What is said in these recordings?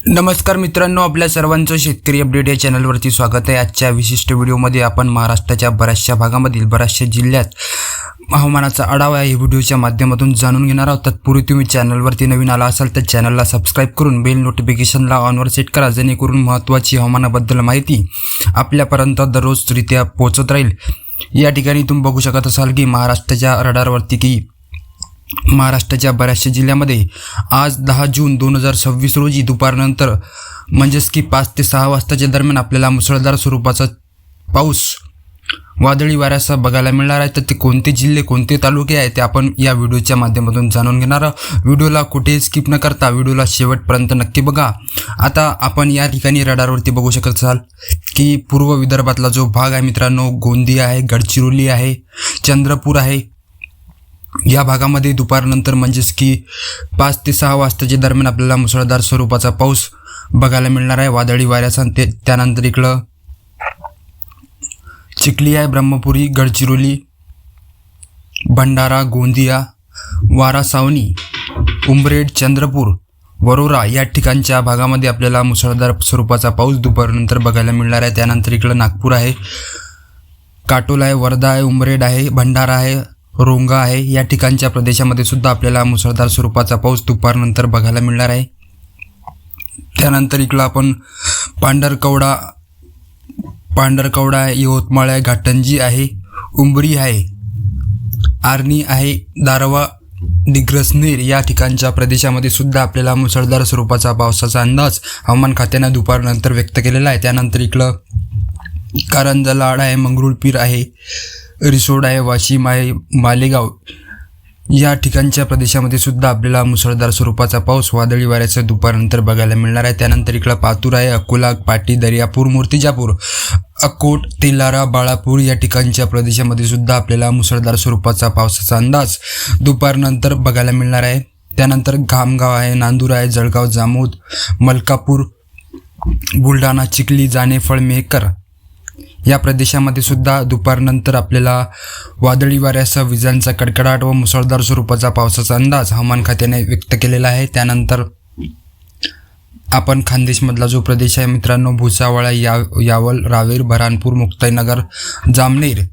नमस्कार मित्रांनो, आपल्या सर्वांचं शेतकरी अपडेट या चॅनलवरती स्वागत आहे। आजच्या विशिष्ट व्हिडिओमध्ये आपण महाराष्ट्राच्या बऱ्याचशा भागामधील बऱ्याचशा जिल्ह्यात हवामानाचा आढावा या व्हिडिओच्या माध्यमातून जाणून घेणार आहोत। तत्पूर्वी तुम्ही चॅनलवरती नवीन आला असाल तर चॅनलला सबस्क्राइब करून बेल नोटिफिकेशनला ऑनवर सेट करा, जेणेकरून महत्त्वाची हवामानाबद्दल माहिती आपल्यापर्यंत दररोजरित्या पोहोचत राहील। या ठिकाणी तुम्ही बघू शकत असाल की महाराष्ट्राच्या रडारवरती की महाराष्ट्राच्या बऱ्याचशा जिल्ह्यामध्ये आज 10 जून 2026 रोजी दुपारनंतर म्हणजेच की 5 ते 6 वाजताच्या दरम्यान आपल्याला मुसळधार स्वरूपाचा पाऊस वादळी वाऱ्यासह बघायला मिळणार आहे। तर ते कोणते जिल्हे कोणते तालुके आहेत ते आपण या व्हिडिओच्या माध्यमातून जाणून घेणार आहोत। व्हिडिओला कुठेही स्किप न करता व्हिडिओला शेवटपर्यंत नक्की बघा। आता आपण या ठिकाणी रडारवरती बघू शकत असाल की पूर्व विदर्भातला जो भाग आहे मित्रांनो, गोंदिया आहे, गडचिरोली आहे, चंद्रपूर आहे, या भागामध्ये दुपारनंतर म्हणजेच की 5 ते 6 वाजताच्या दरम्यान आपल्याला मुसळधार स्वरूपाचा पाऊस बघायला मिळणार आहे वादळी वाऱ्याचा। त्यानंतर इकडं चिखली आहे, ब्रह्मपुरी, गडचिरोली, भंडारा, गोंदिया, वारासावनी, उमरेड, चंद्रपूर, वरोरा या ठिकाणच्या भागामध्ये आपल्याला मुसळधार स्वरूपाचा पाऊस दुपारनंतर बघायला मिळणार आहे। त्यानंतर इकडं नागपूर आहे, काटोल आहे, वर्धा आहे, उमरेड आहे, भंडारा आहे, रोंगा आहे, या ठिकाणच्या प्रदेशामध्ये सुद्धा आपल्याला मुसळधार स्वरूपाचा पाऊस दुपारनंतर बघायला मिळणार आहे। त्यानंतर इकडं आपण पांढरकवडा आहे, यवतमाळ आहे, घाटंजी आहे, उंबरी आहे, आर्णी आहे, दारवा, दिग्रसनेर या ठिकाणच्या प्रदेशामध्ये सुद्धा आपल्याला मुसळधार स्वरूपाचा पावसाचा अंदाज हवामान खात्याने दुपारनंतर व्यक्त केलेला आहे। त्यानंतर इकडं कारंजा, लाड आहे, मंगरुळपीर आहे, रिसोड आहे, वाशिम आहे, मालेगाव या ठिकाणच्या प्रदेशामध्ये सुद्धा आपल्याला मुसळधार स्वरूपाचा पाऊस वादळी वाऱ्याचा दुपारनंतर बघायला मिळणार आहे। त्यानंतर इकडं पातूर आहे, अकोला, पाटी, दर्यापूर, मूर्तिजापूर, अकोट, तेलारा, बाळापूर या ठिकाणच्या प्रदेशामध्ये सुद्धा आपल्याला मुसळधार स्वरूपाचा पावसाचा अंदाज दुपारनंतर बघायला मिळणार आहे। त्यानंतर घामगाव आहे, नांदूर आहे, जळगाव, जामोद, मलकापूर, बुलढाणा, चिखली, जानेफळ, मेहकर या प्रदेशामध्ये सुद्धा दुपारनंतर आपल्याला वादळी वाऱ्यासह विजांचा कडकडाट व मुसळधार स्वरूपाचा पावसाचा अंदाज हवामान खात्याने व्यक्त केलेला आहे। त्यानंतर आपण खानदेशमधला जो प्रदेश आहे मित्रांनो, भुसावळ, यावल, रावेर, बऱ्हाणपूर, मुक्ताईनगर, जामनेर,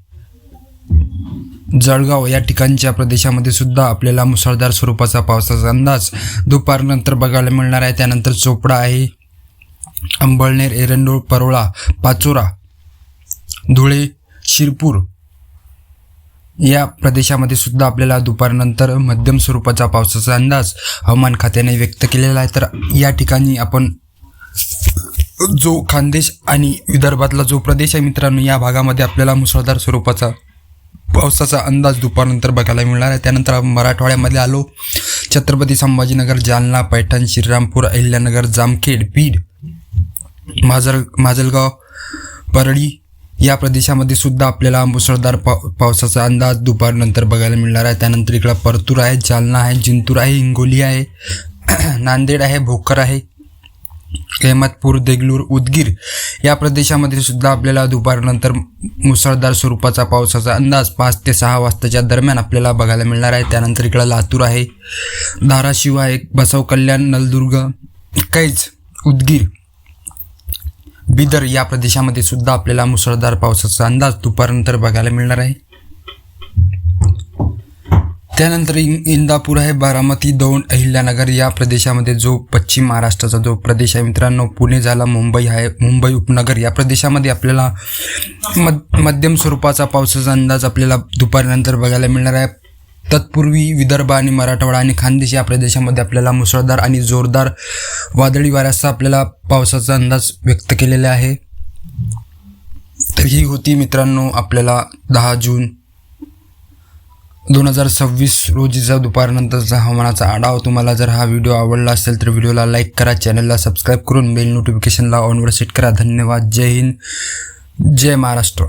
जळगाव या ठिकाणच्या प्रदेशामध्ये सुद्धा आपल्याला मुसळधार स्वरूपाचा पावसाचा अंदाज दुपारनंतर बघायला मिळणार आहे। त्यानंतर चोपडा आहे, अंबळनेर, एरंडोळ, परोळा, पाचोरा, धुळे, शिरपूर या प्रदेशामध्ये सुद्धा आपल्याला दुपारनंतर मध्यम स्वरूपाचा पावसाचा अंदाज हवामान खात्याने व्यक्त केलेला आहे। तर या ठिकाणी आपण जो खानदेश आणि विदर्भातला जो प्रदेश आहे मित्रांनो, या भागामध्ये आपल्याला मुसळधार स्वरूपाचा पावसाचा अंदाज दुपारनंतर बघायला मिळणार आहे। त्यानंतर आपण मराठवाड्यामध्ये आलो, छत्रपती संभाजीनगर, जालना, पैठण, श्रीरामपूर, अहिल्यानगर, जामखेड, बीड, माजलगाव, परळी या प्रदेशामध्ये सुद्धा आपल्याला मुसळधार पावसाचा अंदाज दुपारनंतर बघायला मिळणार आहे। त्यानंतर इकडं परतूर आहे, जालना आहे, जिंतूर आहे, हिंगोली आहे, नांदेड आहे, भोकर आहे, अहमदपूर, देगलूर, उदगीर या प्रदेशामध्ये सुद्धा आपल्याला दुपारनंतर मुसळधार स्वरूपाचा पावसाचा अंदाज 5 ते 6 वाजताच्या दरम्यान आपल्याला बघायला मिळणार आहे। त्यानंतर इकडं लातूर आहे, धाराशिव आहे, बसव कल्याण, नलदुर्ग, कैज, उदगीर, बिदर या प्रदेशामध्ये सुद्धा आपल्याला मुसळधार पावसाचा अंदाज दुपारनंतर बघायला मिळणार आहे। त्यानंतर इंदापूर आहे, बारामती, दौंड, अहिल्यानगर या प्रदेशामध्ये जो पश्चिम महाराष्ट्राचा जो प्रदेश आहे मित्रांनो, पुणे झाला, मुंबई आहे, मुंबई उपनगर या प्रदेशामध्ये आपल्याला मध्यम स्वरूपाचा पावसाचा अंदाज आपल्याला दुपारनंतर बघायला मिळणार आहे। तत्पूर्वी विदर्भ आणि मराठवाडा आणि खानदेश या प्रदेशामध्ये आपल्याला मुसळधार आणि जोरदार वादळी वाऱ्याचा आपल्याला पावसाचा अंदाज व्यक्त केलेला आहे। तर ही होती मित्रांनो आपल्याला 10 जून 2026 रोजीचा दुपारनंतरचा हवामानाचा आढावा। तुम्हाला जर हा व्हिडिओ आवडला असेल तर व्हिडिओला लाईक करा, चॅनलला सबस्क्राईब करून बेल नोटिफिकेशनला ऑनवर सेट करा। धन्यवाद, जय हिंद, जय महाराष्ट्र।